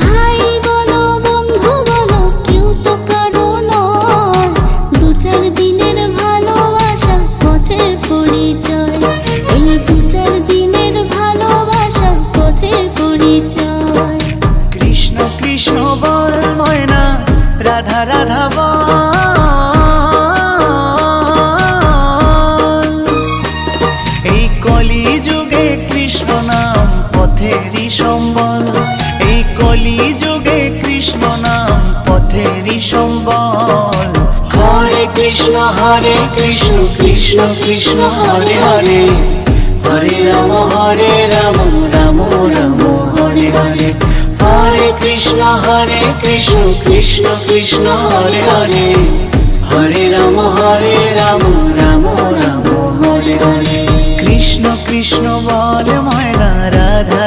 ভাই বলো বন্ধু বলো কেউ তো কারো নয়, দু চার দিনের ভালোবাসা পথের পরিচয়, এই দু চার দিনের ভালোবাসা পথের পরিচয়। কৃষ্ণ কৃষ্ণ বল ময়না, রাধা রাধা বল, এই কলি যুগে কৃষ্ণ নাম পথেরই সম্বল, এই কলি যুগে কৃষ্ণ নাম পথেরই সম্বল। হরে কৃষ্ণ কৃষ্ণ কৃষ্ণ হরে হরে, হরে রাম রাম রাম হরে হরে। হরে কৃষ্ণ কৃষ্ণ কৃষ্ণ হরে হরে, হরে রাম রাম রাম হরে হরে। কৃষ্ণ কৃষ্ণ বল ময়না, রাধা